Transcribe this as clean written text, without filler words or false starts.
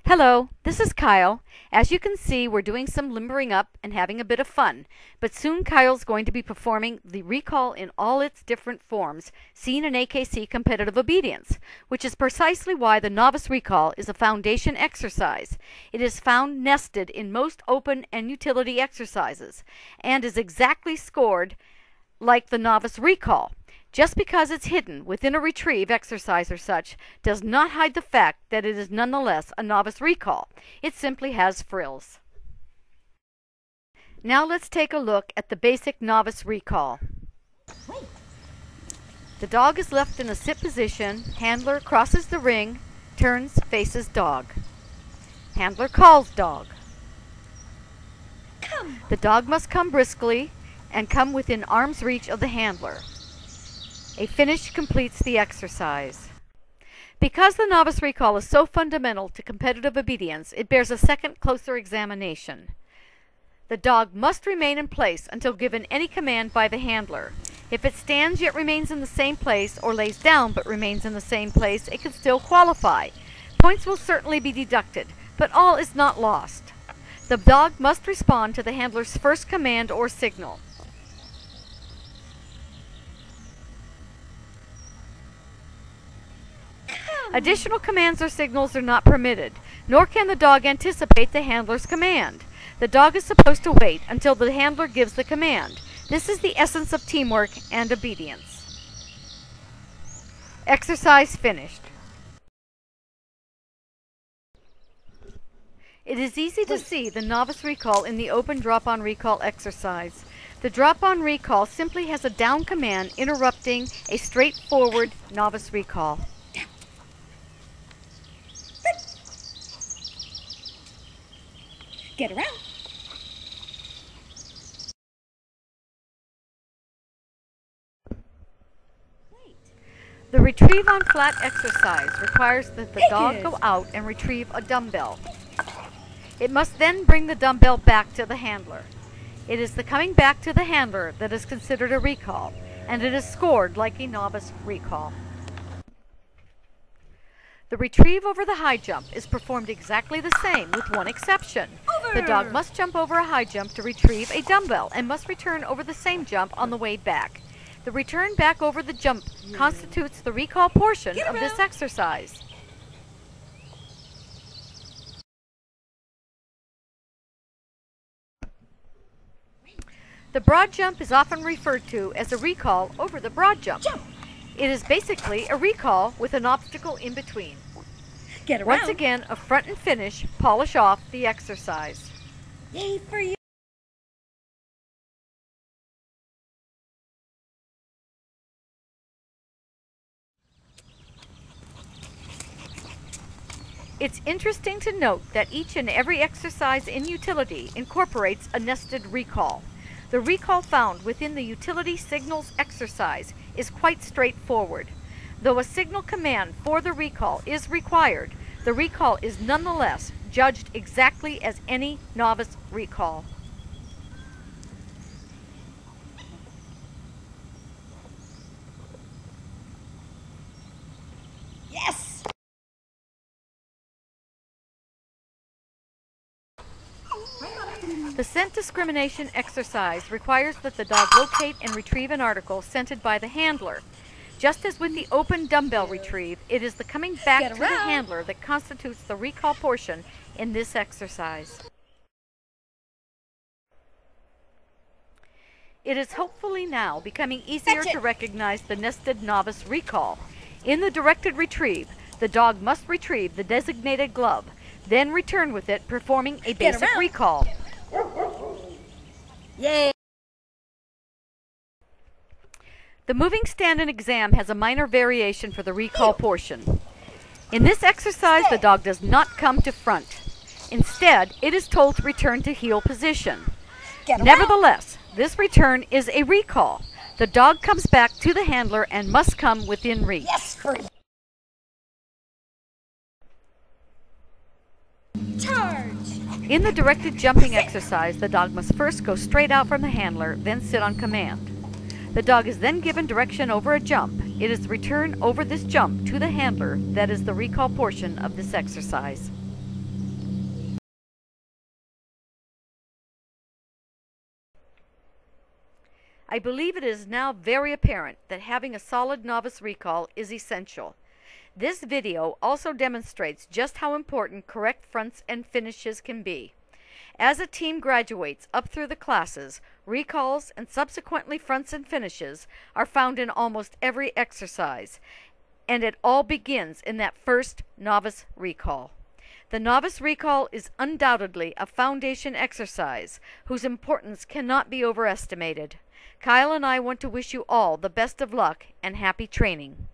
Hello, this is Kyle. As you can see, we're doing some limbering up and having a bit of fun, but soon Kyle's going to be performing the recall in all its different forms seen in AKC competitive obedience, which is precisely why the Novice Recall is a foundation exercise. It is found nested in most open and utility exercises, and is exactly scored like the Novice Recall. Just because it's hidden within a retrieve exercise or such does not hide the fact that it is nonetheless a Novice Recall. It simply has frills. Now let's take a look at the basic Novice Recall. The dog is left in a sit position. Handler crosses the ring, turns, faces dog. Handler calls dog. Come. The dog must come briskly and come within arm's reach of the handler. A finish completes the exercise. Because the Novice Recall is so fundamental to competitive obedience, it bears a second, closer examination. The dog must remain in place until given any command by the handler. If it stands yet remains in the same place, or lays down but remains in the same place, it can still qualify. Points will certainly be deducted, but all is not lost. The dog must respond to the handler's first command or signal. Additional commands or signals are not permitted, nor can the dog anticipate the handler's command. The dog is supposed to wait until the handler gives the command. This is the essence of teamwork and obedience. Exercise finished. It is easy to see the Novice Recall in the open drop-on recall exercise. The drop-on recall simply has a down command interrupting a straightforward Novice Recall. Get around. The retrieve on flat exercise requires that the dog go out and retrieve a dumbbell. It must then bring the dumbbell back to the handler. It is the coming back to the handler that is considered a recall, and it is scored like a Novice Recall. The retrieve over the high jump is performed exactly the same, with one exception. The dog must jump over a high jump to retrieve a dumbbell and must return over the same jump on the way back. The return back over the jump constitutes the recall portion of this exercise. The broad jump is often referred to as a recall over the broad jump. It is basically a recall with an obstacle in between. Get around. Once again, a front and finish, polish off the exercise. Yay for you. It's interesting to note that each and every exercise in utility incorporates a nested recall. The recall found within the utility signals exercise is quite straightforward. Though a signal command for the recall is required, the recall is nonetheless judged exactly as any Novice Recall. Yes! The scent discrimination exercise requires that the dog locate and retrieve an article scented by the handler. Just as with the open dumbbell retrieve, it is the coming back to the handler that constitutes the recall portion in this exercise. It is hopefully now becoming easier to recognize the nested Novice Recall. In the directed retrieve, the dog must retrieve the designated glove, then return with it, performing a basic recall. Yay! The moving stand and exam has a minor variation for the recall portion. In this exercise, the dog does not come to front. Instead, it is told to return to heel position. Nevertheless, this return is a recall. The dog comes back to the handler and must come within reach. Yes! Charge! In the directed jumping exercise, the dog must first go straight out from the handler, then sit on command. The dog is then given direction over a jump. It is the return over this jump to the handler that is the recall portion of this exercise. I believe it is now very apparent that having a solid novice recall is essential. This video also demonstrates just how important correct fronts and finishes can be. As a team graduates up through the classes, recalls and subsequently fronts and finishes are found in almost every exercise, and it all begins in that first novice recall. The novice recall is undoubtedly a foundation exercise whose importance cannot be overestimated. Kyle and I want to wish you all the best of luck and happy training.